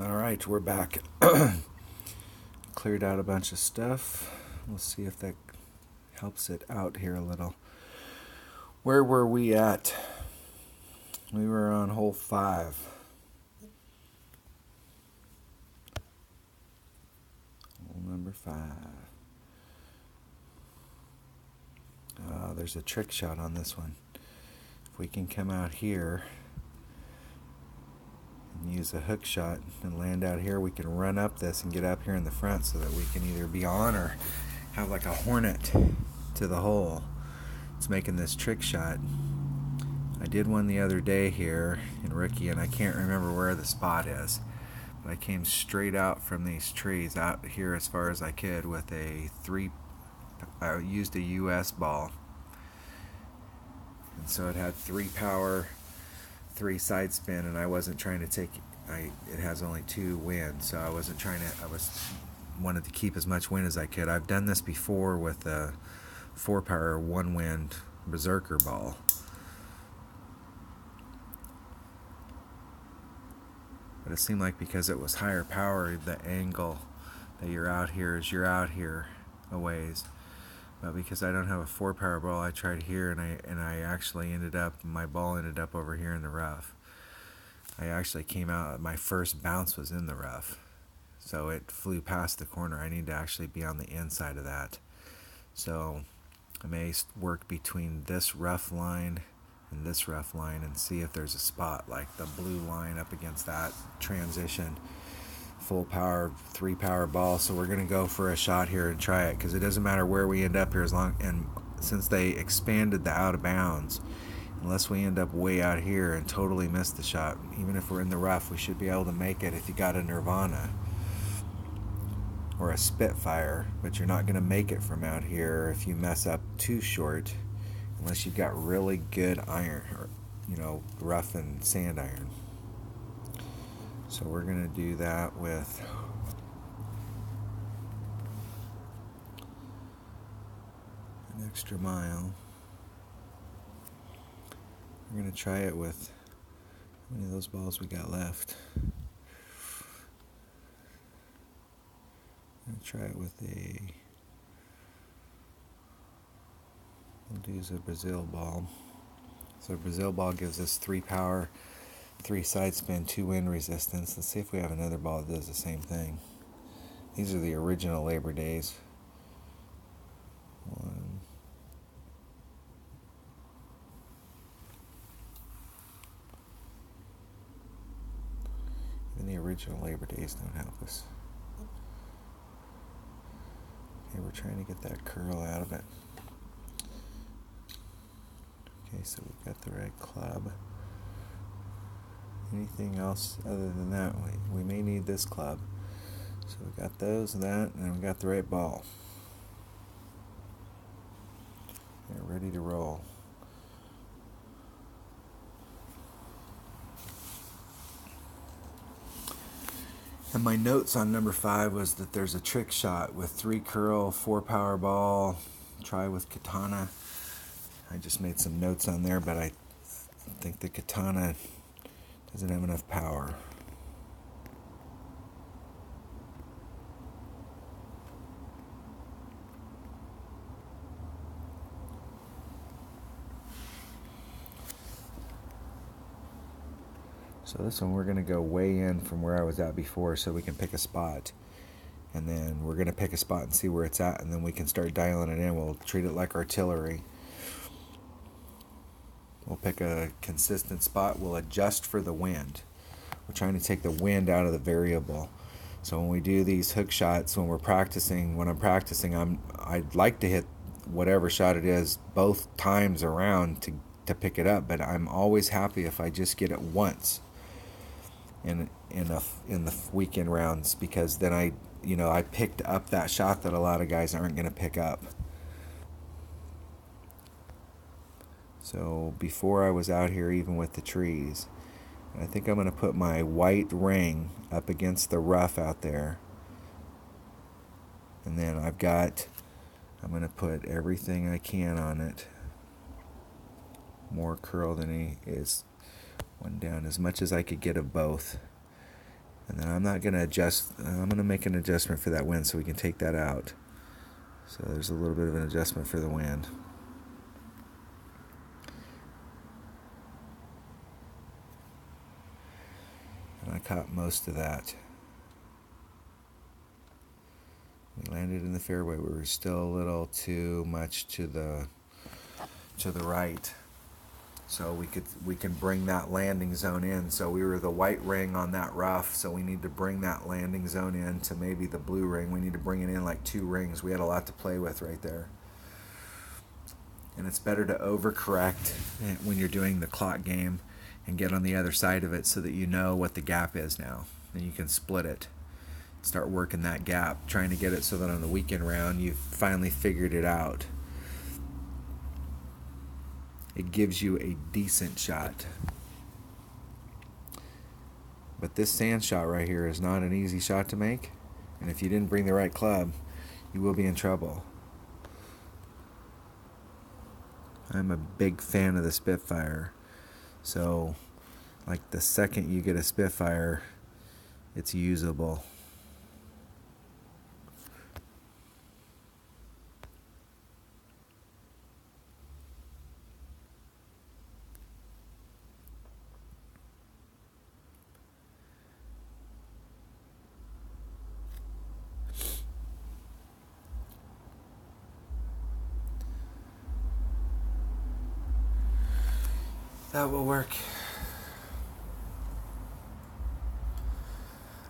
All right, we're back. Cleared out a bunch of stuff. We'll see if that helps it out here a little. Where were we at? We were on hole 5. Hole number 5. There's a trick shot on this one. If we can come out here and use a hook shot and land out here, we can run up this and get up here in the front so that we can either be on or have like a hornet to the hole. It's making this trick shot. I did one the other day here in Rookie, and I can't remember where the spot is, but I came straight out from these trees out here as far as I could with I used a US ball, and so it had 3 power, 3 side spin, and I wasn't trying to take it has only 2 wind, so I wanted to keep as much wind as I could. I've done this before with a 4 power 1 wind berserker ball, but it seemed like because it was higher power, the angle that you're out here a ways. But because I don't have a 4 power ball, I tried here, and I actually my ball ended up over here in the rough. I actually came out, my first bounce was in the rough, so it flew past the corner. I need to actually be on the inside of that. So I may work between this rough line and this rough line and see if there's a spot like the blue line up against that transition. Full power 3 power ball, so we're gonna go for a shot here and try it, because it doesn't matter where we end up here, and since they expanded the out of bounds, unless we end up way out here and totally miss the shot, even if we're in the rough, we should be able to make it if you got a Nirvana or a Spitfire. But you're not gonna make it from out here if you mess up too short, unless you've got really good iron, or rough and sand iron. So we're going to do that with an extra mile. We're going to try it with how many of those balls we got left. I'm going to try it with we'll use a Brazil ball. So a Brazil ball gives us 3 power, 3 side spin, 2 wind resistance. Let's see if we have another ball that does the same thing. These are the original Labor Days. 1. Even the original Labor Days don't help us. Okay, we're trying to get that curl out of it. Okay, so we've got the right club. Anything else other than that, we may need this club. So we got those and that, and we got the right ball. They're ready to roll. And my notes on number 5 was that there's a trick shot with 3 curl, 4 power ball, try with katana. I just made some notes on there, but I think the katana doesn't have enough power. So this one we're going to go way in from where I was at before so we can pick a spot. And then we're going to pick a spot and see where it's at, and then we can start dialing it in. We'll treat it like artillery. We'll pick a consistent spot. We'll adjust for the wind. We're trying to take the wind out of the variable. So when we do these hook shots, when I'm practicing, I'd like to hit whatever shot it is both times around to pick it up, but I'm always happy if I just get it once in the weekend rounds, because then I picked up that shot that a lot of guys aren't going to pick up. So before I was out here, even with the trees, I think I'm going to put my white ring up against the rough out there. And then I'm going to put everything I can on it. More curl than he is. One down, as much as I could get of both. And then I'm not going to adjust, I'm going to make an adjustment for that wind so we can take that out. So there's a little bit of an adjustment for the wind. And I caught most of that. We landed in the fairway. We were still a little too much to the right. So we can bring that landing zone in. So we were the white ring on that rough, so we need to bring that landing zone in to maybe the blue ring. We need to bring it in like 2 rings. We had a lot to play with right there. And it's better to overcorrect when you're doing the clock game and get on the other side of it so that you know what the gap is now. And you can split it. Start working that gap, trying to get it so that on the weekend round you've finally figured it out. It gives you a decent shot. But this sand shot right here is not an easy shot to make. And if you didn't bring the right club, you will be in trouble. I'm a big fan of the Spitfire. So, like the second you get a Spitfire, it's usable. That will work.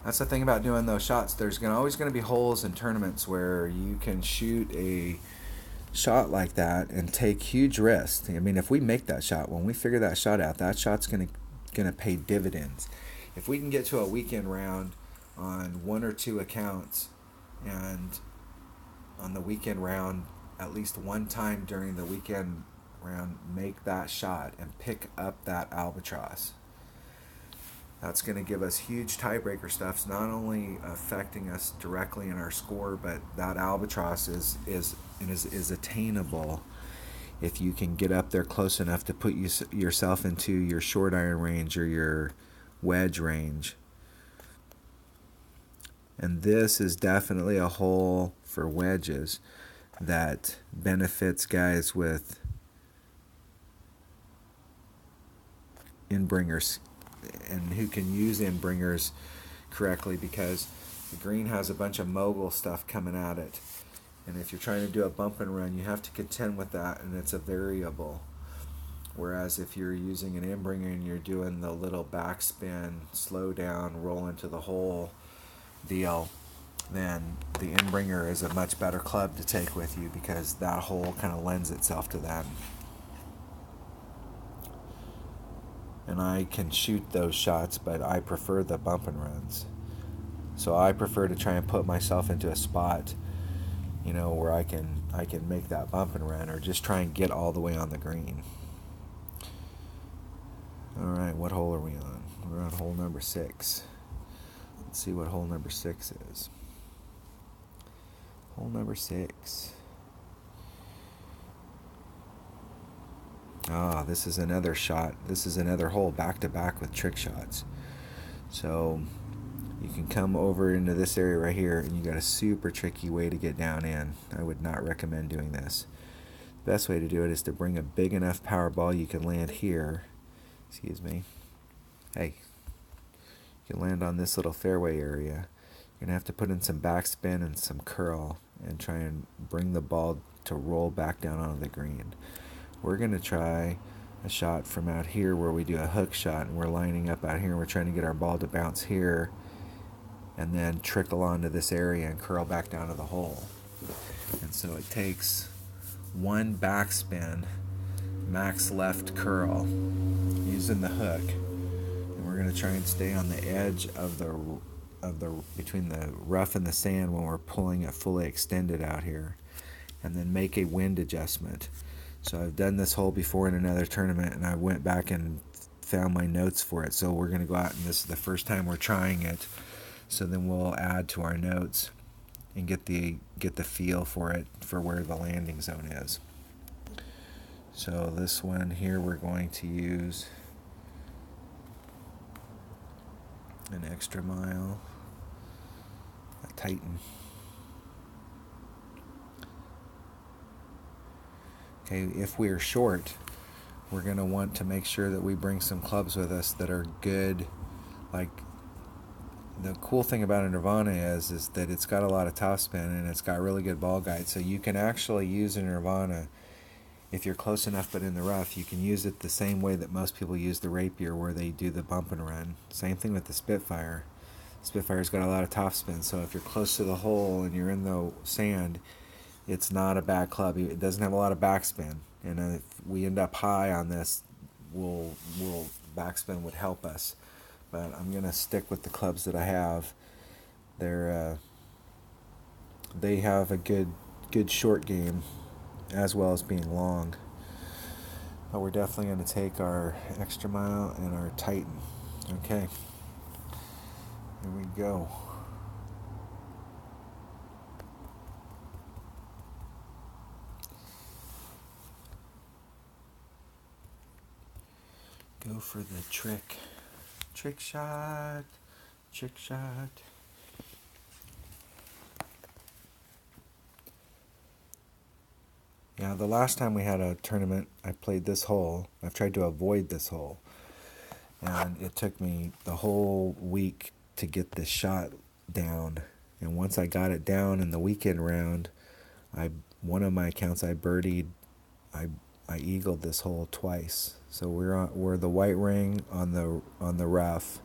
That's the thing about doing those shots. There's always going to be holes in tournaments where you can shoot a shot like that and take huge risks. I mean, if we make that shot, when we figure that shot out, that shot's going to pay dividends. If we can get to a weekend round on 1 or 2 accounts, and on the weekend round, at least one time during the weekend round, make that shot and pick up that albatross, that's going to give us huge tiebreaker stuff. It's not only affecting us directly in our score, but that albatross is attainable if you can get up there close enough to put yourself into your short iron range or your wedge range. And this is definitely a hole for wedges that benefits guys with in-bringers and who can use in-bringers correctly, because the green has a bunch of mogul stuff coming at it. And if you're trying to do a bump and run, you have to contend with that, and it's a variable. Whereas if you're using an in-bringer and you're doing the little backspin, slow down, roll into the hole deal, then the in-bringer is a much better club to take with you, because that hole kind of lends itself to that. And I can shoot those shots, but I prefer the bump and runs. So I prefer to try and put myself into a spot, where I can make that bump and run, or just try and get all the way on the green. All right, what hole are we on? We're on hole number 6. Let's see what hole number 6 is. Hole number 6. Ah, this is another shot. This is another hole back to back with trick shots. So you can come over into this area right here, and you got a super tricky way to get down in. I would not recommend doing this. The best way to do it is to bring a big enough power ball you can land here. Excuse me. Hey, you can land on this little fairway area. You're going to have to put in some backspin and some curl and try and bring the ball to roll back down onto the green. We're going to try a shot from out here where we do a hook shot, and we're lining up out here and we're trying to get our ball to bounce here and then trickle onto this area and curl back down to the hole. And so it takes one backspin, max left curl, using the hook, and we're going to try and stay on the edge of the between the rough and the sand when we're pulling it fully extended out here, and then make a wind adjustment. So I've done this hole before in another tournament, and I went back and found my notes for it. So we're going to go out, and this is the first time we're trying it. So then we'll add to our notes and get the feel for it, for where the landing zone is. So this one here we're going to use An Extra Mile, a Titan. Okay, if we're short, we're going to want to make sure that we bring some clubs with us that are good. Like, the cool thing about a Nirvana is that it's got a lot of topspin and it's got really good ball guide. So you can actually use a Nirvana if you're close enough but in the rough. You can use it the same way that most people use the Rapier, where they do the bump and run. Same thing with the Spitfire. Spitfire's got a lot of topspin, so if you're close to the hole and you're in the sand, it's not a bad club. It doesn't have a lot of backspin, and if we end up high on this, we'll backspin would help us. But I'm gonna stick with the clubs that I have. They have a good short game, as well as being long. But we're definitely gonna take our Extra Mile and our Titan. Okay, here we go. Go for the trick shot, trick shot. Yeah, the last time we had a tournament, I played this hole. I've tried to avoid this hole, and it took me the whole week to get this shot down. And once I got it down in the weekend round, one of my accounts I birdied, I eagled this hole twice. So we're the white ring on the rough,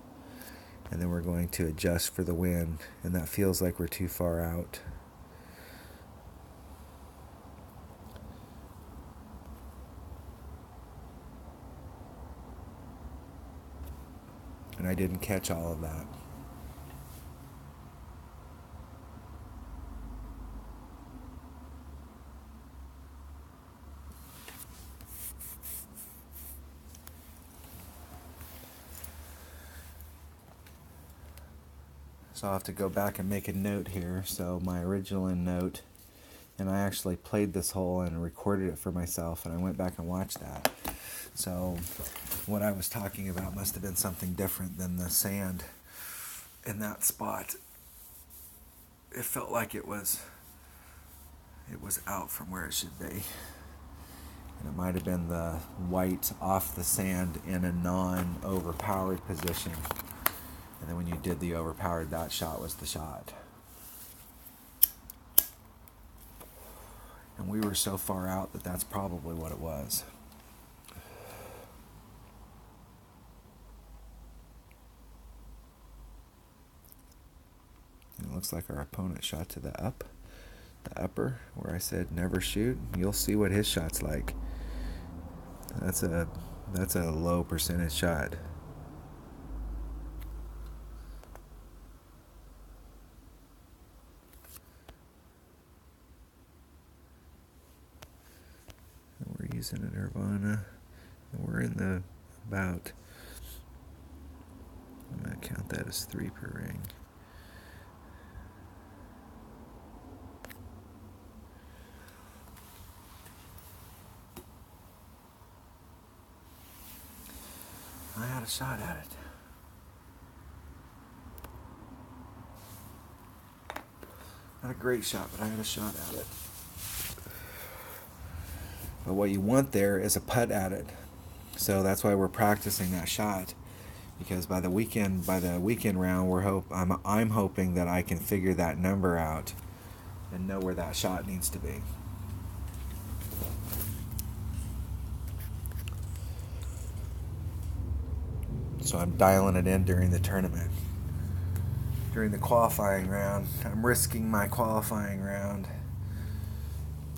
and then we're going to adjust for the wind, and that feels like we're too far out. And I didn't catch all of that. So I'll have to go back and make a note here. So my original note, and I actually played this hole and recorded it for myself, and I went back and watched that. So what I was talking about must have been something different than the sand in that spot. It felt like it was out from where it should be. And it might have been the white off the sand in a non-overpowered position. And then when you did the overpowered, that shot was the shot. And we were so far out that that's probably what it was. And it looks like our opponent shot to the upper, where I said never shoot. You'll see what his shot's like. That's a low percentage shot. We're using a Nirvana, and we're in the about, I'm going to count that as 3 per ring. I had a shot at it. Not a great shot, but I had a shot at it. But what you want there is a putt at it. So that's why we're practicing that shot, because by the weekend round, I'm hoping that I can figure that number out and know where that shot needs to be. So I'm dialing it in during the tournament. During the qualifying round, I'm risking my qualifying round.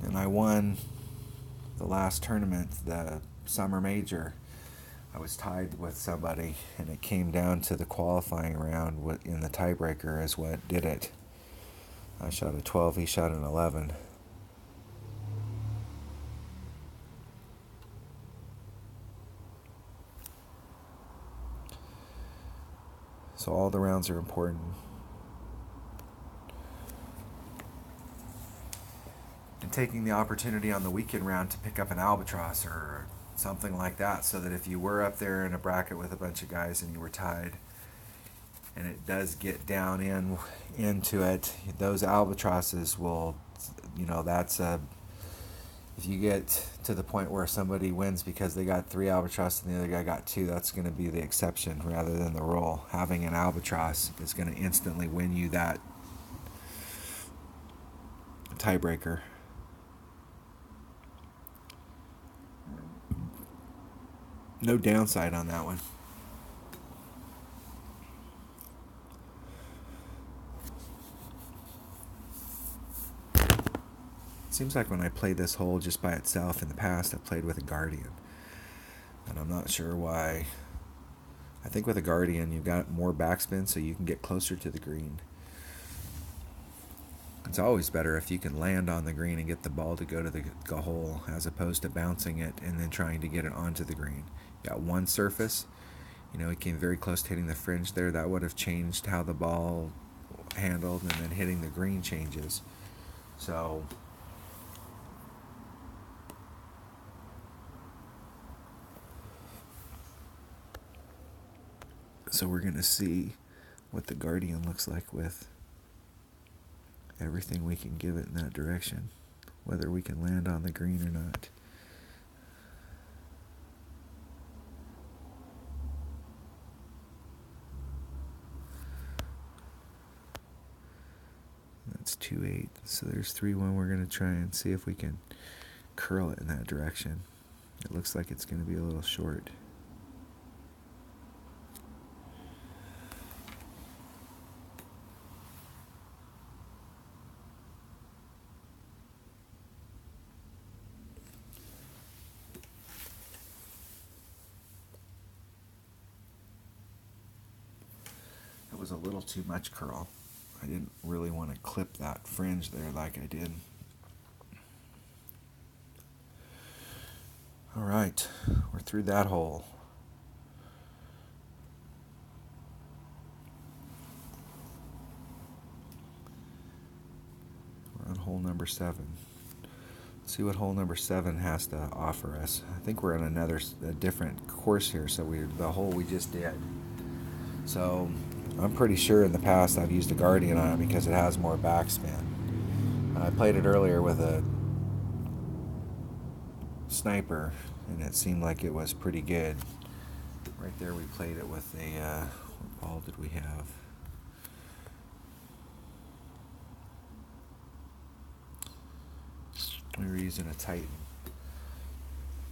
And I won the last tournament, the summer major. I was tied with somebody, and it came down to the qualifying round in the tiebreaker is what did it. I shot a 12, he shot an 11. So all the rounds are important. And taking the opportunity on the weekend round to pick up an albatross or something like that, so that if you were up there in a bracket with a bunch of guys and you were tied, and it does get down into it, those albatrosses will, that's a, if you get to the point where somebody wins because they got 3 albatross and the other guy got 2, that's going to be the exception rather than the rule. Having an albatross is going to instantly win you that tiebreaker. No downside on that one. Seems like when I played this hole just by itself in the past, I played with a Guardian. And I'm not sure why. I think with a Guardian, you've got more backspin so you can get closer to the green. It's always better if you can land on the green and get the ball to go to the hole as opposed to bouncing it and then trying to get it onto the green. You got one surface. It came very close to hitting the fringe there. That would have changed how the ball handled, and then hitting the green changes. So we're going to see what the Guardian looks like with everything we can give it in that direction, whether we can land on the green or not. That's 2-8, so there's 3-1. We're going to try and see if we can curl it in that direction. It looks like it's going to be a little short. It was a little too much curl. I didn't really want to clip that fringe there like I did. All right, we're through that hole. We're on hole number 7. Let's see what hole number 7 has to offer us. I think we're in a different course here, so the hole we just did. So I'm pretty sure in the past I've used a Guardian on it because it has more backspin. I played it earlier with a Sniper, and it seemed like it was pretty good. Right there we played it with a, what ball did we have? We were using a Titan.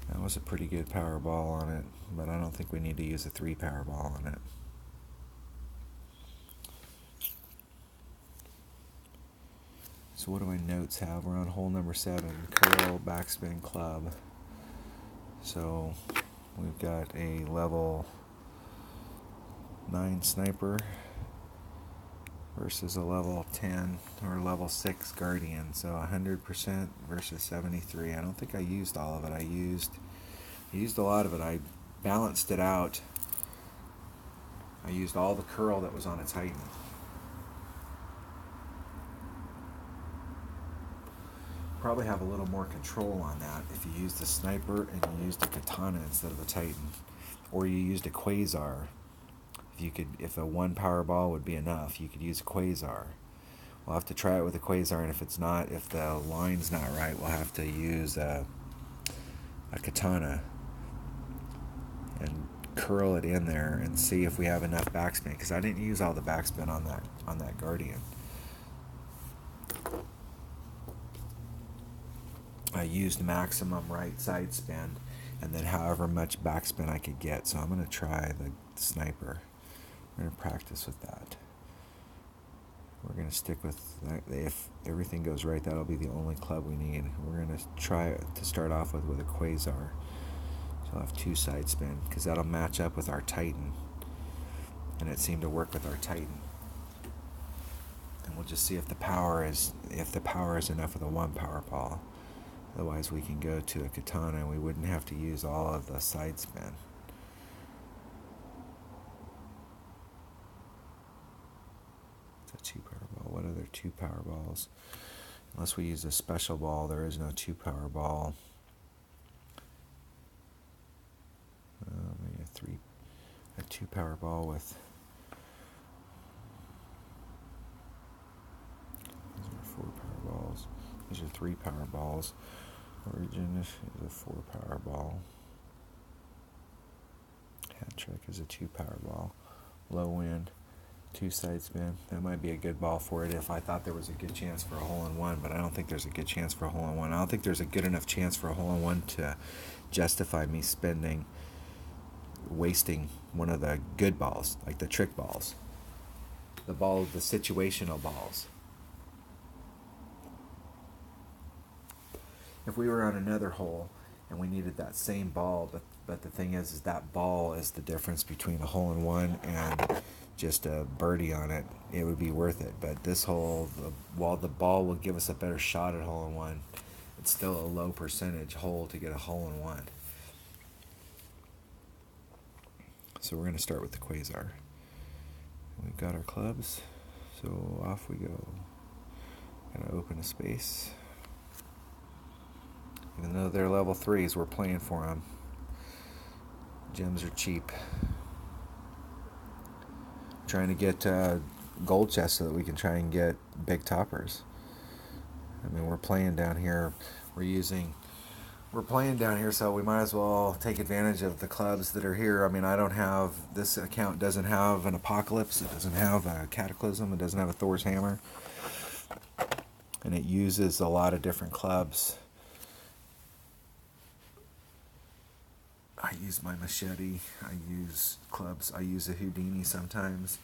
That was a pretty good power ball on it, but I don't think we need to use a 3 power ball on it. So what do my notes have? We're on hole number 7, curl, backspin, club. So we've got a level 9 Sniper versus a level 10 or level 6 Guardian. So 100% versus 73. I don't think I used all of it. I used a lot of it. I balanced it out. I used all the curl that was on a Titan. Probably have a little more control on that if you use the Sniper and you used a Katana instead of a Titan, or you used a Quasar. If a 1 power ball would be enough, you could use a Quasar. We'll have to try it with a Quasar, and if the line's not right, we'll have to use a Katana and curl it in there and see if we have enough backspin, because I didn't use all the backspin on that Guardian. I used maximum right side spin and then however much backspin I could get. So I'm going to try the Sniper. We're going to practice with that. We're going to stick with that. If everything goes right, that'll be the only club we need. We're going to try it to start off with a Quasar. So I'll have 2 side spin because that'll match up with our Titan. And it seemed to work with our Titan. And we'll just see if the power is enough with a 1 power ball. Otherwise, we can go to a Katana and we wouldn't have to use all of the side spin. It's a 2 power ball. What other 2 power balls? Unless we use a special ball, there is no 2 power ball. Maybe a 2 power ball with These are 3 power balls. Origin is a 4 power ball. Hat Trick is a 2 power ball. Low wind, 2 side spin. That might be a good ball for it if I thought there was a good chance for a hole-in-one, but I don't think there's a good chance for a hole-in-one. I don't think there's a good enough chance for a hole-in-one to justify me wasting one of the good balls, like the trick balls. The situational balls. If we were on another hole and we needed that same ball, but the thing is that ball is the difference between a hole-in-one and just a birdie on it, it would be worth it. But this hole, while the ball will give us a better shot at hole-in-one, it's still a low percentage hole to get a hole-in-one. So we're going to start with the Quasar. We've got our clubs, so off we go. Going to open a space. Even though they're level 3s, we're playing for them. Gems are cheap. Trying to get gold chests so that we can try and get big toppers. I mean, we're playing down here. We're playing down here, so we might as well take advantage of the clubs that are here. I mean, this account doesn't have an Apocalypse. It doesn't have a Cataclysm. It doesn't have a Thor's Hammer. And it uses a lot of different clubs. I use my machete, I use clubs, I use a Houdini sometimes.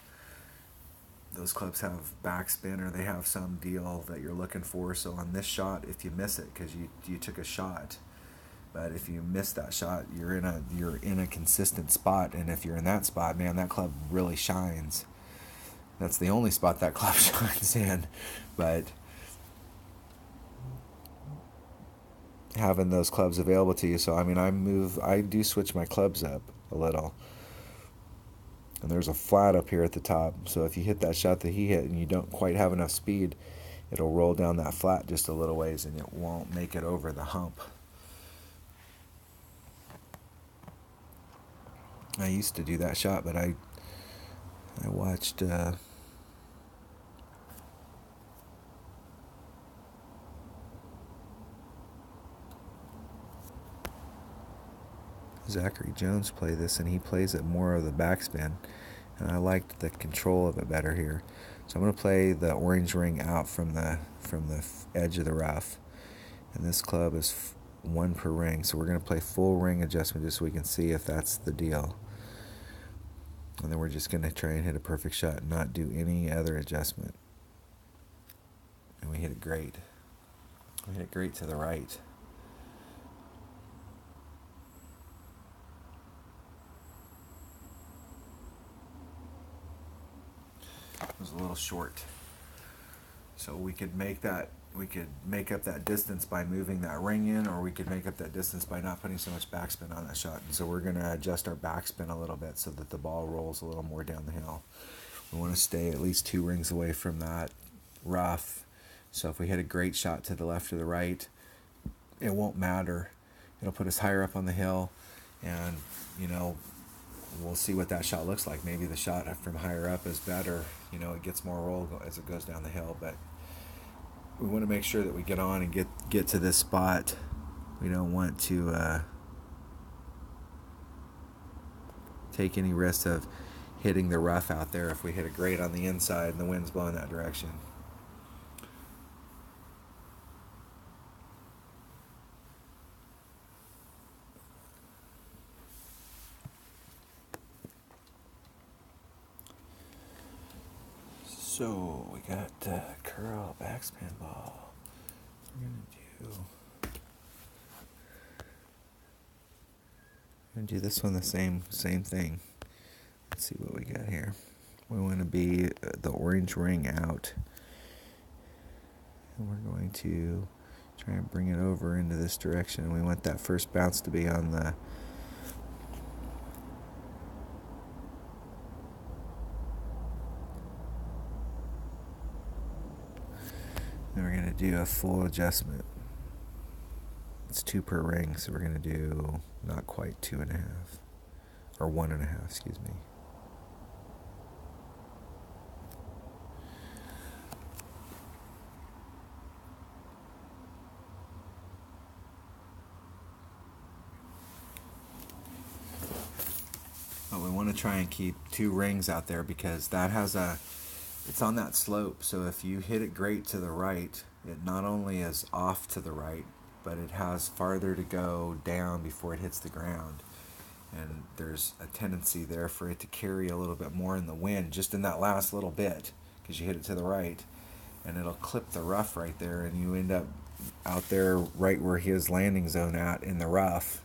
Those clubs have backspin, or they have some deal that you're looking for. So on this shot, if you miss it, because you took a shot, but if you miss that shot, you're in a consistent spot, and if you're in that spot, man, that club really shines. That's the only spot that club shines in, but having those clubs available to you. So I mean, I do switch my clubs up a little, and there's a flat up here at the top, so if you hit that shot that he hit and you don't quite have enough speed, it'll roll down that flat just a little ways and it won't make it over the hump. I used to do that shot, but I watched Zachary Jones play this, and he plays it more of the backspin, and I liked the control of it better here. So I'm going to play the orange ring out from the edge of the rough, and this club is 1 per ring, so we're going to play full ring adjustment just so we can see if that's the deal. And then we're just going to try and hit a perfect shot and not do any other adjustment. And we hit it great. We hit it great to the right. It was a little short. So we could make up that distance by moving that ring in, or we could make up that distance by not putting so much backspin on that shot. And so we're going to adjust our backspin a little bit so that the ball rolls a little more down the hill. We want to stay at least 2 rings away from that rough. So if we hit a great shot to the left or the right, it won't matter. It'll put us higher up on the hill, and we'll see what that shot looks like. Maybe the shot from higher up is better. It gets more roll as it goes down the hill, but we want to make sure that we get on and get to this spot. We don't want to take any risk of hitting the rough out there if we hit it great on the inside and the wind's blowing that direction. So we got curl backspin ball. We're gonna do this one the same thing. Let's see what we got here. We want to be the orange ring out, and we're going to try and bring it over into this direction. We want that first bounce to be on the and we're going to do a full adjustment. It's 2 per ring, so we're going to do not quite 2.5, or 1.5, excuse me. we want to try and keep 2 rings out there because it's on that slope. So if you hit it great to the right, it not only is off to the right, but it has farther to go down before it hits the ground. And there's a tendency there for it to carry a little bit more in the wind just in that last little bit because you hit it to the right, and it'll clip the rough right there, and you end up out there right where his landing zone at in the rough,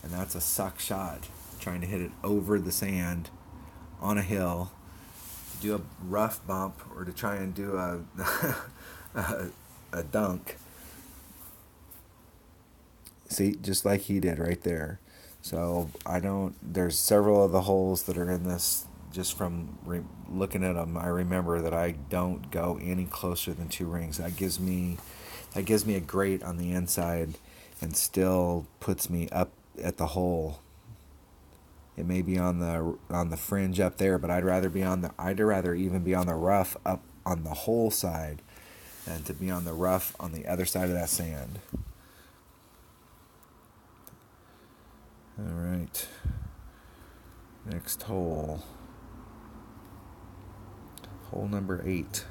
and that's a suck shot, trying to hit it over the sand on a hill to do a rough bump or to try and do a dunk. See, just like he did right there. So there's several of the holes that are in this, just from looking at them, I remember that I don't go any closer than 2 rings. That gives me a grate on the inside and still puts me up at the hole. It may be on the fringe up there, but I'd rather even be on the rough up on the hole side than to be on the rough on the other side of that sand. All right. Next hole. Hole number 8.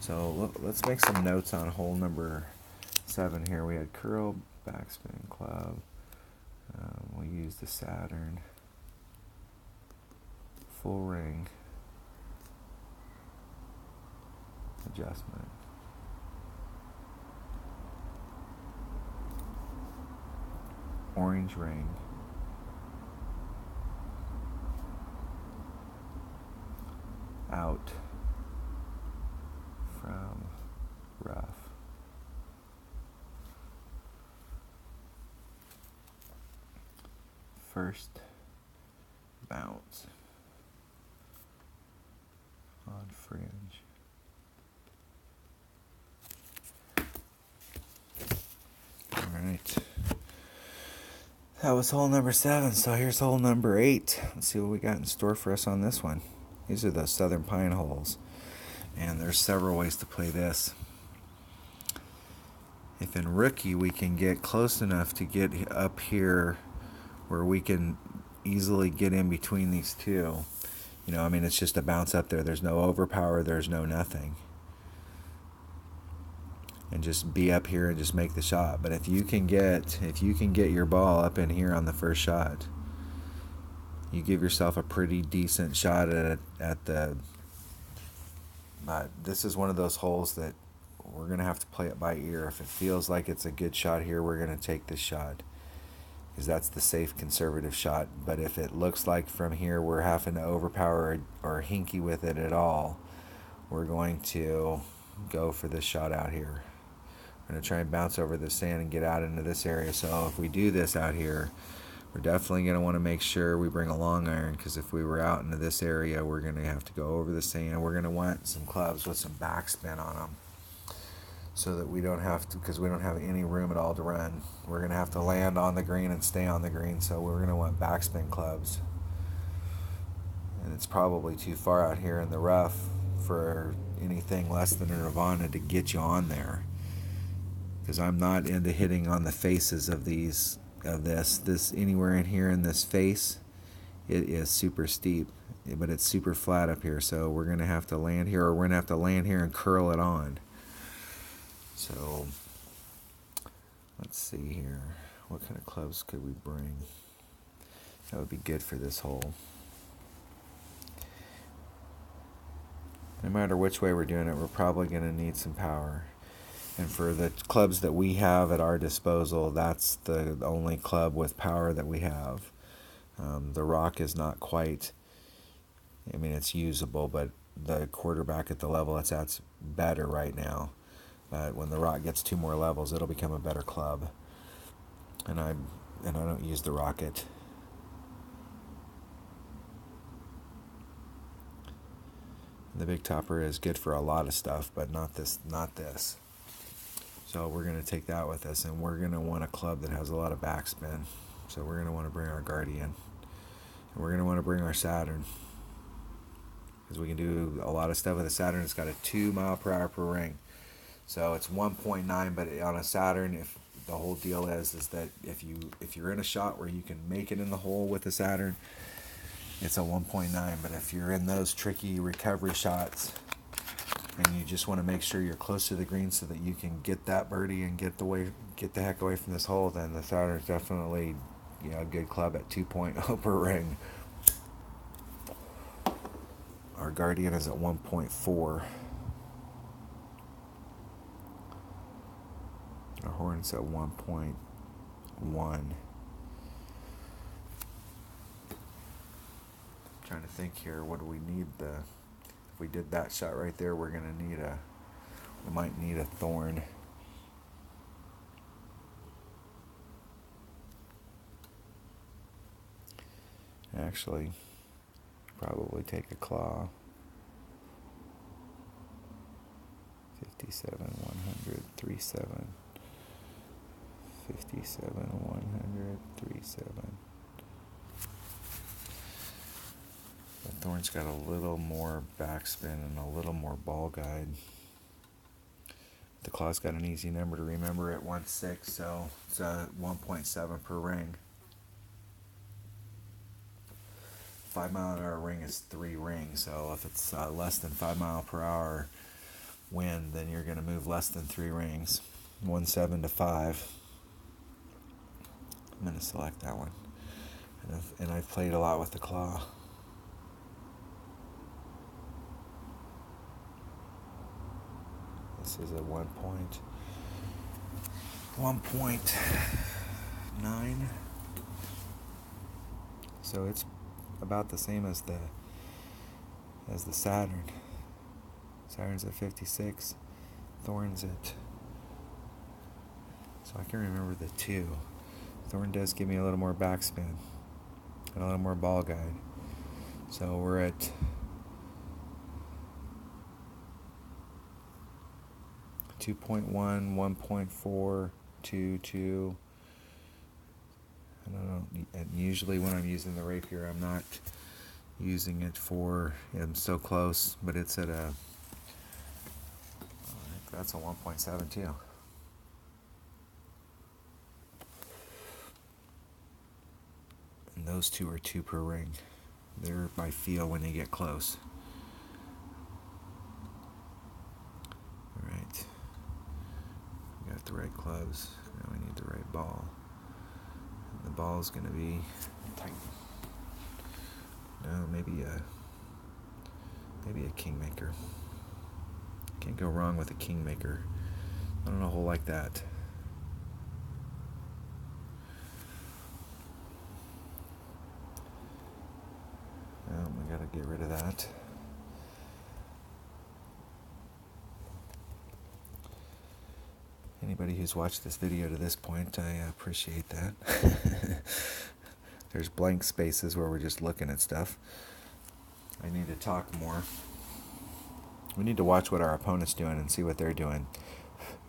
So let's make some notes on hole number 7 here. We had curl, backspin, club. We'll use the Saturn. Full ring. Adjustment. Orange ring. Out from rough. First bounce on fringe. All right. That was hole number 7, so here's hole number 8. Let's see what we got in store for us on this one. These are the Southern Pine holes, and there's several ways to play this. If in rookie we can get close enough to get up here where we can easily get in between these two, it's just a bounce up there. There's no overpower, there's no nothing. And just be up here and just make the shot. But if you can get your ball up in here on the first shot, you give yourself a pretty decent shot at the. This is one of those holes that we're gonna have to play it by ear. If it feels like it's a good shot here, we're gonna take this shot because that's the safe, conservative shot. But if it looks like from here we're having to overpower or hinky with it at all, we're going to go for this shot out here. We're going to try and bounce over the sand and get out into this area. So if we do this out here, we're definitely going to want to make sure we bring a long iron, because if we were out into this area, we're going to have to go over the sand. We're going to want some clubs with some backspin on them so that we don't have to, because we don't have any room at all to run. We're going to have to land on the green and stay on the green, so we're going to want backspin clubs. And it's probably too far out here in the rough for anything less than a Nirvana to get you on there, because I'm not into hitting on the faces of this anywhere in here in this face. It is super steep, but it's super flat up here, so we're going to have to land here, or we're going to have to land here and curl it on. So let's see here, what kind of clubs could we bring that would be good for this hole? No matter which way we're doing it, we're probably going to need some power. And for the clubs that we have at our disposal, that's the only club with power that we have. The rock is not quite, it's usable, but the quarterback at the level it's at's better right now. But when the rock gets 2 more levels, it'll become a better club. And I don't use the rocket. The Big Topper is good for a lot of stuff, but not this. So we're going to take that with us, and we're going to want a club that has a lot of backspin. So we're going to want to bring our Guardian. And we're going to want to bring our Saturn, because we can do a lot of stuff with a Saturn. It's got a 2 mile per hour per ring. So it's 1.9, but on a Saturn, if the whole deal is that if you're in a shot where you can make it in the hole with the Saturn, it's a 1.9. But if you're in those tricky recovery shots and you just want to make sure you're close to the green so that you can get that birdie and get the heck away from this hole, then the Saturn is definitely, a good club at 2.0 per ring. Our Guardian is at 1.4. Our Hornet's at 1.1. Trying to think here, what do we need? If we did that shot right there, we might need a Thorn. Actually, probably take a Claw. 57, 100, 37. 57, 100, 37. The Thorn's got a little more backspin and a little more ball guide. The Claw's got an easy number to remember at 1.6, so it's a 1.7 per ring. 5 mile an hour ring is 3 rings, so if it's less than 5 mile per hour wind, then you're going to move less than 3 rings. 1.7 to 5. I'm going to select that one. And I've played a lot with the Claw. This is a 1.9. So it's about the same as the Saturn. Saturn's at 56. Thorn's at... So I can remember the 2. Thorn does give me a little more backspin and a little more ball guide. So we're at 2.1, 1.4, 2, 2. I don't know. And usually when I'm using the rapier, I'm not using it for, I'm so close, but it's at I think that's a 1.7 too. And those two are 2 per ring. They're by feel when they get close. All right. We got the right clubs. Now we need the right ball. The ball's going to be tight. No, maybe a Kingmaker. Can't go wrong with a Kingmaker. I don't know a hole like that. We got to get rid of that. Anybody who's watched this video to this point, I appreciate that. There's blank spaces where we're just looking at stuff. I need to talk more. We need to watch what our opponent's doing and see what they're doing.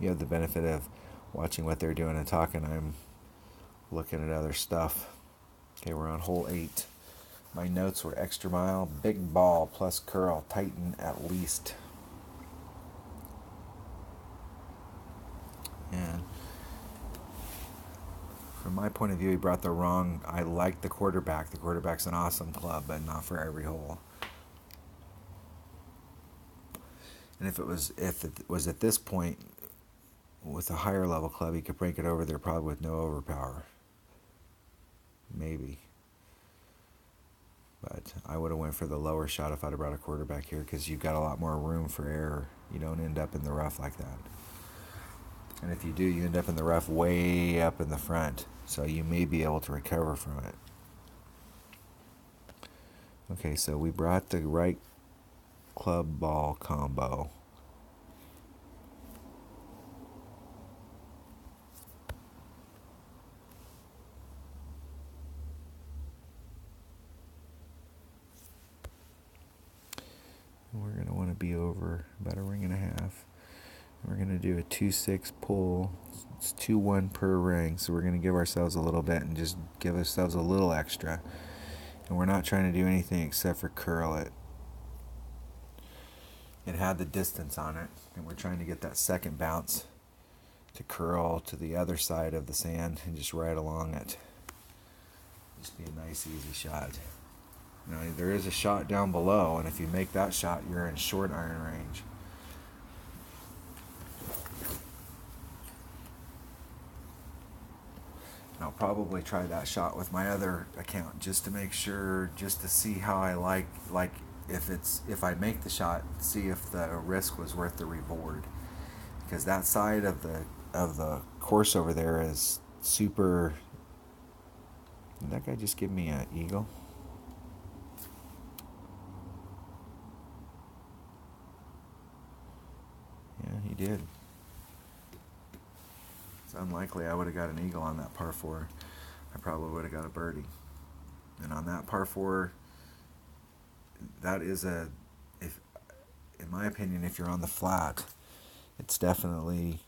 You have the benefit of watching what they're doing and talking. I'm looking at other stuff. Okay, we're on hole 8. My notes were extra mile, big ball plus curl, tighten at least. And from my point of view, he brought the wrong. I like the quarterback. The quarterback's an awesome club, but not for every hole. And if it was at this point with a higher level club, he could break it over there probably with no overpower. Maybe. But I would have went for the lower shot if I'd have brought a quarterback here, because you've got a lot more room for error. You don't end up in the rough like that. And if you do, you end up in the rough way up in the front. So you may be able to recover from it. Okay, so we brought the right club ball combo. We're going to want to be over about a ring and a half. We're going to do a 2-6 pull. It's 2-1 per ring, so we're going to give ourselves a little bit and just give ourselves a little extra. And we're not trying to do anything except for curl it. It had the distance on it, and we're trying to get that second bounce to curl to the other side of the sand and just ride along it. Just be a nice, easy shot. You know, there is a shot down below, and if you make that shot, you're in short iron range. And I'll probably try that shot with my other account just to make sure, just to see how I like if I make the shot, see if the risk was worth the reward. Because that side of the course over there is super. Did that guy just give me an eagle? Yeah, he did. It's unlikely I would have got an eagle on that par 4. I probably would have got a birdie. And on that par 4, that is if in my opinion, if you're on the flat, it's definitely,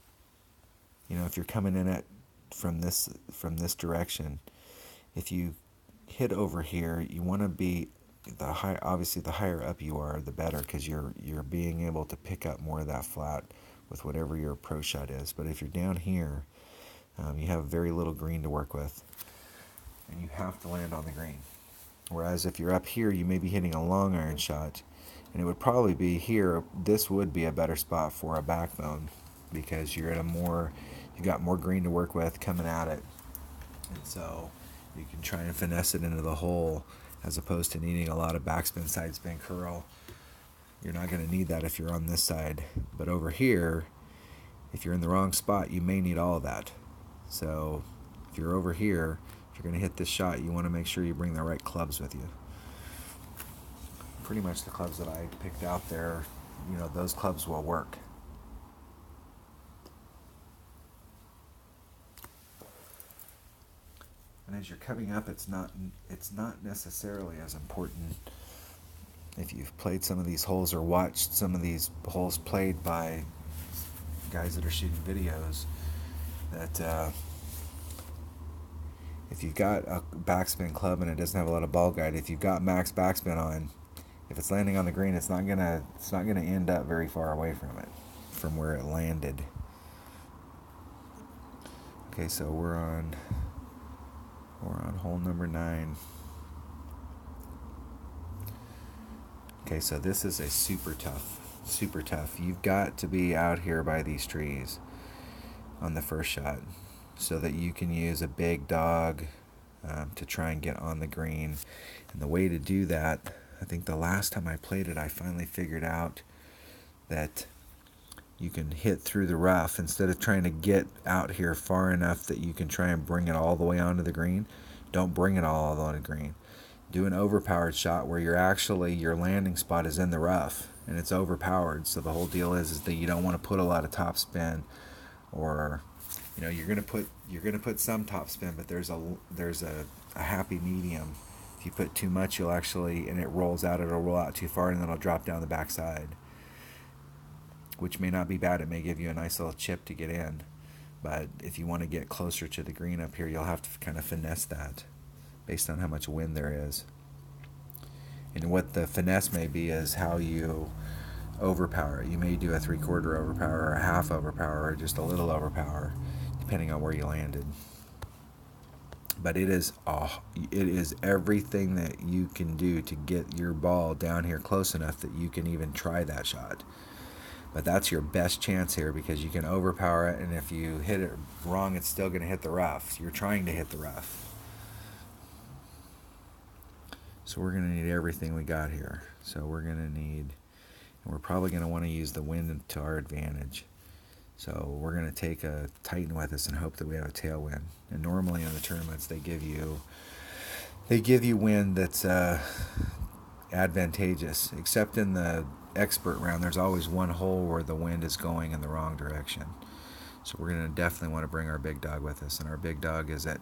if you're coming in at from this direction, if you hit over here, you want to be obviously the higher up you are, the better, because you're being able to pick up more of that flat with whatever your approach shot is. But if you're down here, you have very little green to work with, and you have to land on the green. Whereas if you're up here, you may be hitting a long iron shot, and it would probably be here. This would be a better spot for a backbone, because you're at you got more green to work with coming at it, and so you can try and finesse it into the hole, as opposed to needing a lot of backspin, side spin, curl. You're not going to need that if you're on this side. But over here, if you're in the wrong spot, you may need all of that. So if you're over here, if you're going to hit this shot, you want to make sure you bring the right clubs with you. Pretty much the clubs that I picked out there, those clubs will work. And as you're coming up, it's not necessarily as important. If you've played some of these holes or watched some of these holes played by guys that are shooting videos, that if you've got a backspin club and it doesn't have a lot of ball guide, if you've got max backspin on, if it's landing on the green, it's not gonna end up very far away from where it landed. Okay, so we're on hole number 9. Okay, so this is a super tough. You've got to be out here by these trees on the first shot, so that you can use a big dog to try and get on the green. And the way to do that, I think the last time I played it, I finally figured out that you can hit through the rough instead of trying to get out here far enough that you can try and bring it all the way onto the green. Don't bring it all on the green. Do an overpowered shot where your landing spot is in the rough and it's overpowered. So the whole deal is that you don't want to put a lot of topspin, or you're gonna put some topspin, but there's a happy medium. If you put too much, it'll roll out too far, and then it'll drop down the backside, which may not be bad. It may give you a nice little chip to get in. But if you want to get closer to the green up here, you'll have to kind of finesse that based on how much wind there is. And what the finesse may be is how you overpower it. You may do a 3/4 overpower, or a half overpower, or just a little overpower, depending on where you landed. But it is everything that you can do to get your ball down here close enough that you can even try that shot. But that's your best chance here, because you can overpower it, and if you hit it wrong, it's still going to hit the rough. So you're trying to hit the rough. So we're going to need everything we got here. So we're probably going to want to use the wind to our advantage. So we're going to take a Titan with us and hope that we have a tailwind. And normally in the tournaments they give you wind that's advantageous, except in the expert round there's always one hole where the wind is going in the wrong direction. So we're going to definitely want to bring our big dog with us, and our big dog is at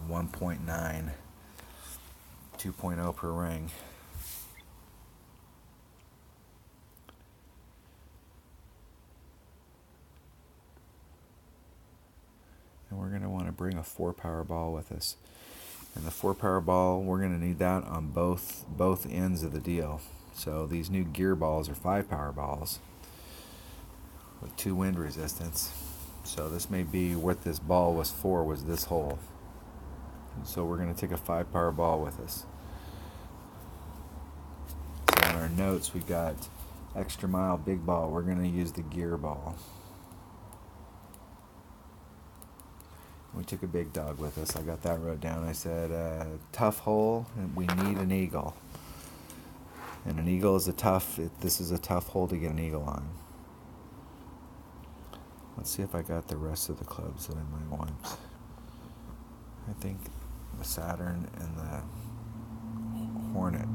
1.9, 2.0 per ring. And we're going to want to bring a 4-power ball with us. And the 4-power ball, we're going to need that on both ends of the deal. So these new gear balls are 5-power balls with 2 wind resistance. So this may be what this ball was for, was this hole. And so we're going to take a 5-power ball with us. notes we got extra mile big ball. We're going to use the gear ball. We took a big dog with us. I got that wrote down. I said, tough hole, and we need an eagle. And an eagle is this is a tough hole to get an eagle on. Let's see if I got the rest of the clubs that I might want. I think the Saturn and the Hornet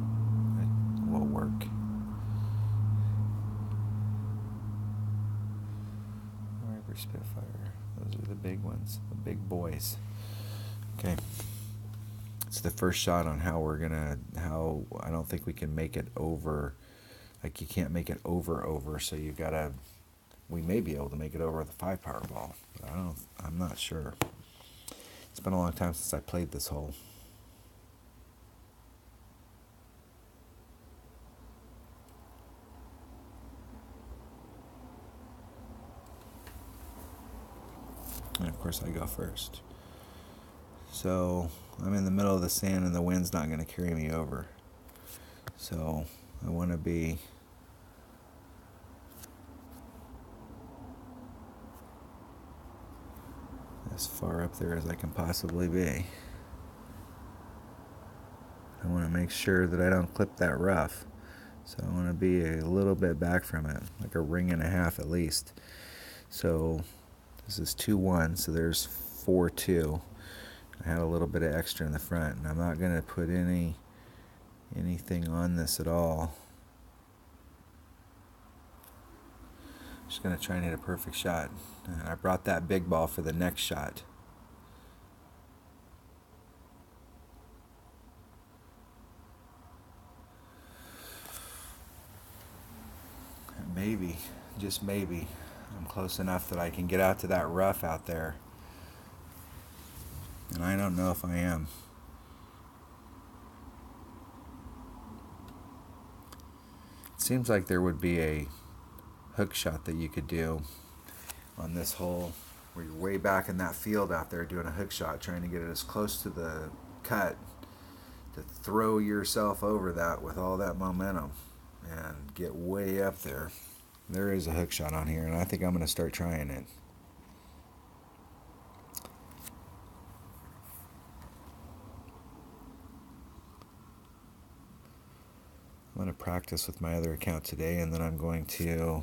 will work. Viper Spitfire. Those are the big ones, the big boys. Okay. It's the first shot on how I don't think we can make it over. Like, you can't make it over, so you gotta, we may be able to make it over with a 5 power ball. But I'm not sure. It's been a long time since I played this hole. And of course I go first. So I'm in the middle of the sand and the wind's not going to carry me over. So I want to be as far up there as I can possibly be. I want to make sure that I don't clip that rough. So I want to be a little bit back from it, like a ring and a half at least. So this is 2-1, so there's 4-2. I had a little bit of extra in the front, and I'm not going to put anything on this at all. Just going to try and hit a perfect shot. And I brought that big ball for the next shot. Maybe, just maybe, I'm close enough that I can get out to that rough out there. And I don't know if I am. It seems like there would be a hook shot that you could do on this hole where you're way back in that field out there doing a hook shot, trying to get it as close to the cut to throw yourself over that with all that momentum and get way up there. There is a hook shot on here, and I think I'm going to start trying it. I'm going to practice with my other account today, and then I'm going to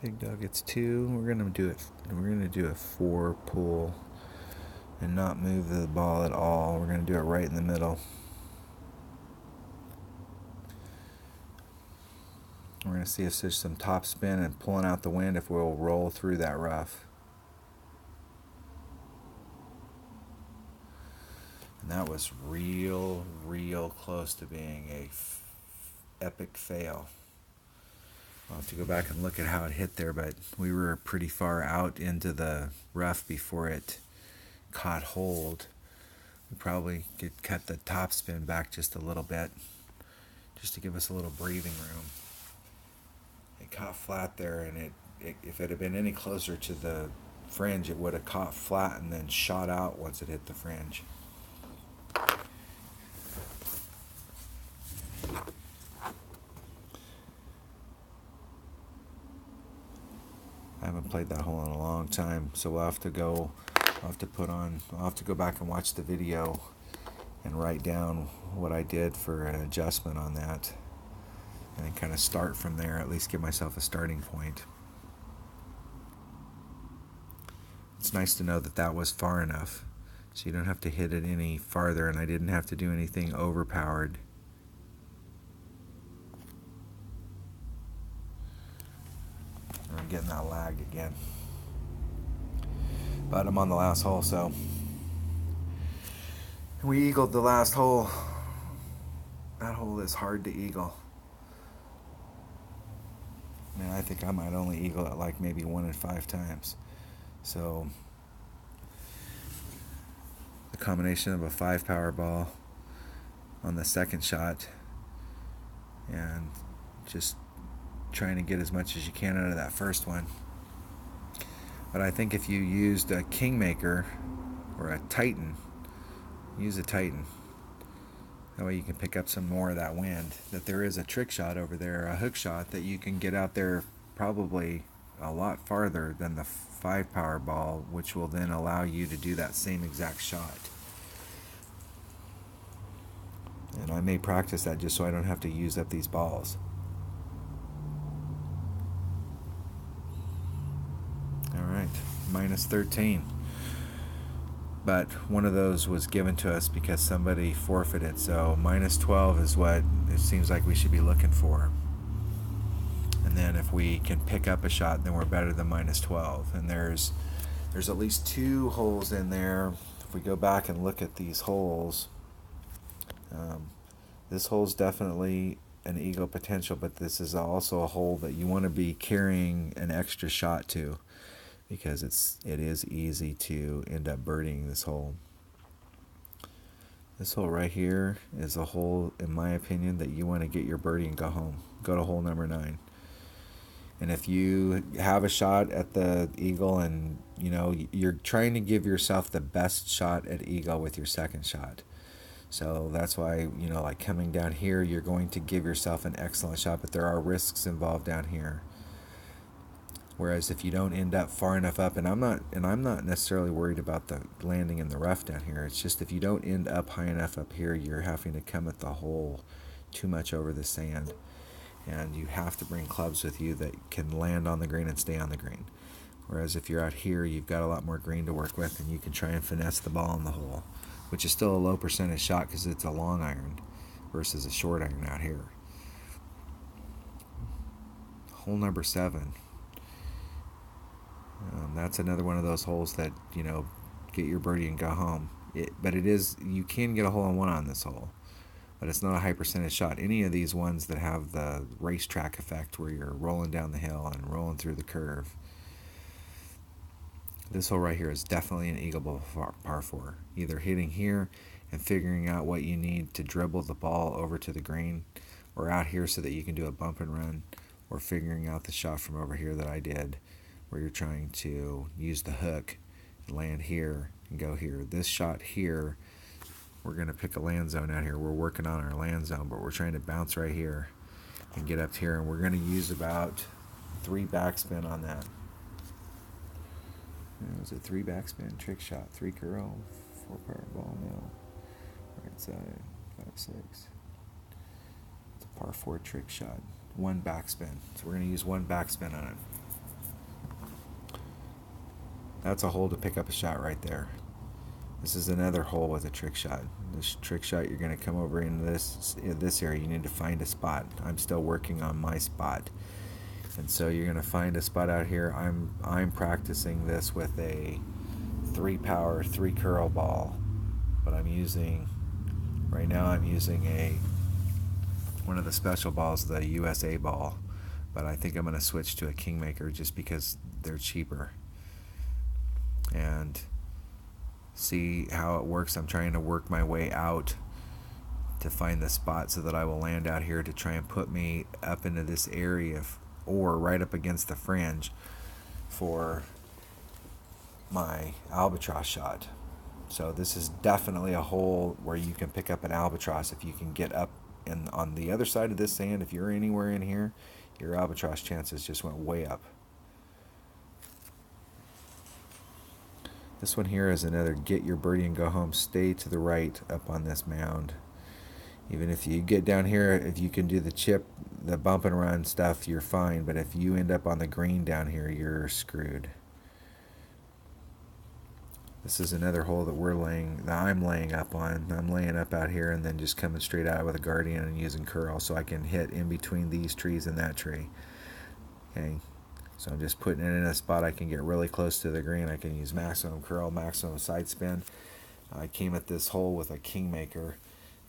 Big dog gets 2. We're gonna do a 4 pull and not move the ball at all. We're gonna do it right in the middle. We're gonna see if there's some top spin and pulling out the wind, if we'll roll through that rough. And that was real close to being a epic fail. I'll have to go back and look at how it hit there, but we were pretty far out into the rough before it caught hold. We probably could cut the top spin back just a little bit, just to give us a little breathing room. It caught flat there, and if it had been any closer to the fringe, it would have caught flat and then shot out once it hit the fringe. I haven't played that hole in a long time, so I'll have to go back and watch the video and write down what I did for an adjustment on that, and then kind of start from there, at least give myself a starting point. It's nice to know that that was far enough, so you don't have to hit it any farther, and I didn't have to do anything overpowered. I'm getting that lag again. But I'm on the last hole, so we eagled the last hole. That hole is hard to eagle. I mean, I think I might only eagle it, 1 in 5 times. So combination of a 5 power ball on the second shot, and just trying to get as much as you can out of that first one. But I think if you used a Kingmaker or a Titan, use a Titan. That way you can pick up some more of that wind. That there is a trick shot over there, a hook shot, that you can get out there probably a lot farther than the 5 power ball, which will then allow you to do that same exact shot. And I may practice that just so I don't have to use up these balls. Alright, minus 13. But one of those was given to us because somebody forfeited, so minus 12 is what it seems like we should be looking for. And then if we can pick up a shot, then we're better than minus 12. And there's at least 2 holes in there. If we go back and look at these holes, this hole's definitely an eagle potential, but this is also a hole that you want to be carrying an extra shot to, because it is easy to end up birdieing this hole. This hole right here is a hole, in my opinion, that you want to get your birdie and go home. Go to hole number 9. And if you have a shot at the eagle and you're trying to give yourself the best shot at eagle with your second shot. So that's why, like coming down here, you're going to give yourself an excellent shot, but there are risks involved down here. Whereas if you don't end up far enough up, and I'm not necessarily worried about the landing in the rough down here. It's just if you don't end up high enough up here, you're having to come at the hole too much over the sand. And you have to bring clubs with you that can land on the green and stay on the green. Whereas if you're out here, you've got a lot more green to work with, and you can try and finesse the ball in the hole, which is still a low percentage shot because it's a long iron versus a short iron out here. Hole number 7. That's another one of those holes that, get your birdie and go home. But you can get a hole-in-one on this hole, but it's not a high percentage shot. Any of these ones that have the racetrack effect where you're rolling down the hill and rolling through the curve. This hole right here is definitely an eagleable par 4. Either hitting here and figuring out what you need to dribble the ball over to the green, or out here so that you can do a bump and run, or figuring out the shot from over here that I did, where you're trying to use the hook and land here and go here. This shot here, we're going to pick a land zone out here. We're working on our land zone, but we're trying to bounce right here and get up here, and we're going to use about 3 backspin on that. It was a 3 backspin trick shot, 3 curl, 4 power ball, no. Right side, 5-6. It's a par 4 trick shot, 1 backspin. So we're going to use 1 backspin on it. That's a hole to pick up a shot right there. This is another hole with a trick shot. This trick shot, you're going to come over into this area. You need to find a spot. I'm still working on my spot. And so you're going to find a spot out here. I'm practicing this with a 3 power, 3 curl ball. But right now I'm using one of the special balls, the USA ball. But I think I'm going to switch to a Kingmaker just because they're cheaper. And see how it works. I'm trying to work my way out to find the spot so that I will land out here to try and put me up into this area or right up against the fringe for my albatross shot. So this is definitely a hole where you can pick up an albatross if you can get up on the other side of this sand. If you're anywhere in here, your albatross chances just went way up. This one here is another get your birdie and go home. Stay to the right up on this mound. Even if you get down here, if you can do the chip, the bump and run stuff, you're fine. But if you end up on the green down here, you're screwed. This is another hole that I'm laying up on. I'm laying up out here and then just coming straight out with a Guardian and using curl so I can hit in between these trees and that tree. Okay. So I'm just putting it in a spot I can get really close to the green. I can use maximum curl, maximum side spin. I came at this hole with a Kingmaker,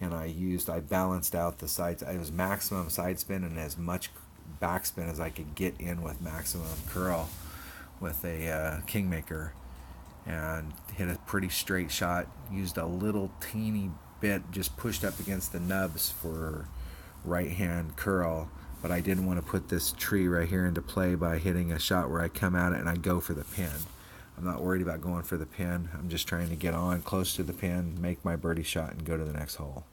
and I balanced out the sides. It was maximum side spin and as much backspin as I could get in with maximum curl with a Kingmaker. and hit a pretty straight shot. Used a little teeny bit, just pushed up against the nubs for right hand curl, but I didn't want to put this tree right here into play by hitting a shot where I come at it and I go for the pin. I'm not worried about going for the pin. I'm just trying to get on close to the pin, make my birdie shot, and go to the next hole.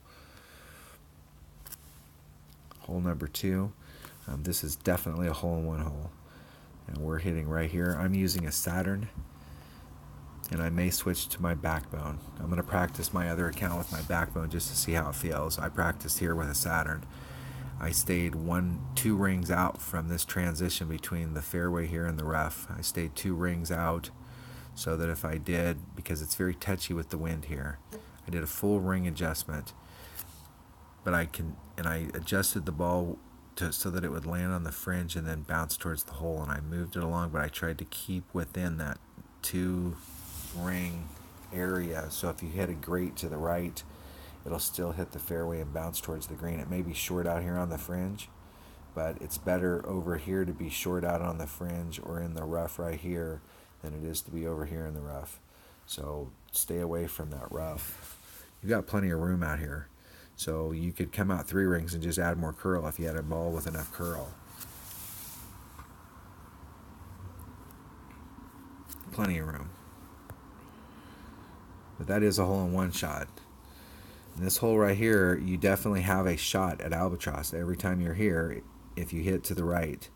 Hole number 2. This is definitely a hole-in-one hole, and we're hitting right here. I'm using a Saturn, and I may switch to my Backbone. I'm going to practice my other account with my Backbone just to see how it feels. I practiced here with a Saturn. I stayed 2 rings out from this transition between the fairway here and the rough. I stayed 2 rings out so that if I did, because it's very touchy with the wind here, I did a full ring adjustment, but I adjusted the ball so that it would land on the fringe and then bounce towards the hole, and I moved it along, but I tried to keep within that 2 ring area, so if you hit a grate to the right, it'll still hit the fairway and bounce towards the green. It may be short out here on the fringe, but it's better over here to be short out on the fringe or in the rough right here than it is to be over here in the rough. So stay away from that rough. You've got plenty of room out here, so you could come out 3 rings and just add more curl if you had a ball with enough curl. Plenty of room. But that is a hole-in-one shot. In this hole right here, you definitely have a shot at Albatross every time you're here if you hit to the right.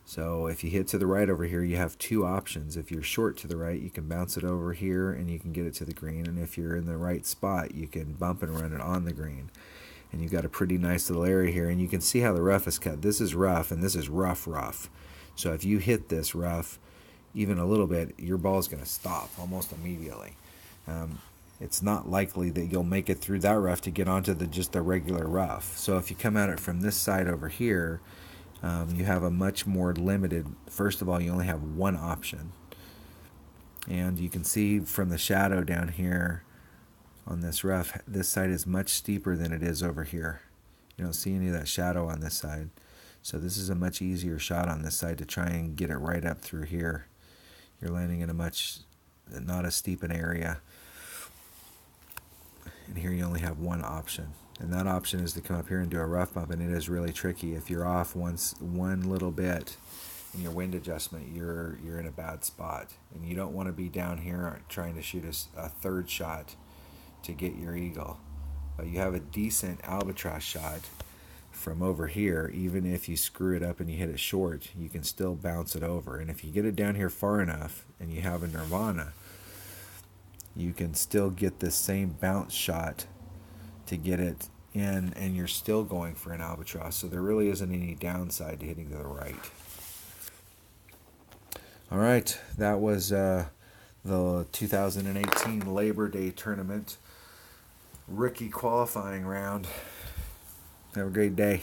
So if you hit to the right over here, you have 2 options. If you're short to the right, you can bounce it over here and you can get it to the green. And if you're in the right spot, you can bump and run it on the green. And you've got a pretty nice little area here. And you can see how the rough is cut. This is rough and this is rough. So if you hit this rough even a little bit, your ball is going to stop almost immediately. It's not likely that you'll make it through that rough to get onto just the regular rough. So if you come at it from this side over here, you have a much more limited, first of all, you only have 1 option. And you can see from the shadow down here on this rough, this side is much steeper than it is over here. You don't see any of that shadow on this side. So this is a much easier shot on this side to try and get it right up through here. You're landing in not as steep an area. And here you only have 1 option. And that option is to come up here and do a rough bump, and it is really tricky. If you're off one little bit in your wind adjustment, you're in a bad spot. And you don't want to be down here trying to shoot a 3rd shot to get your eagle. But you have a decent Albatross shot from over here. Even if you screw it up and you hit it short, you can still bounce it over. And if you get it down here far enough and you have a Nirvana, you can still get this same bounce shot to get it in, and you're still going for an Albatross. So there really isn't any downside to hitting to the right. All right, that was the 2018 Labor Day tournament rookie qualifying round. Have a great day.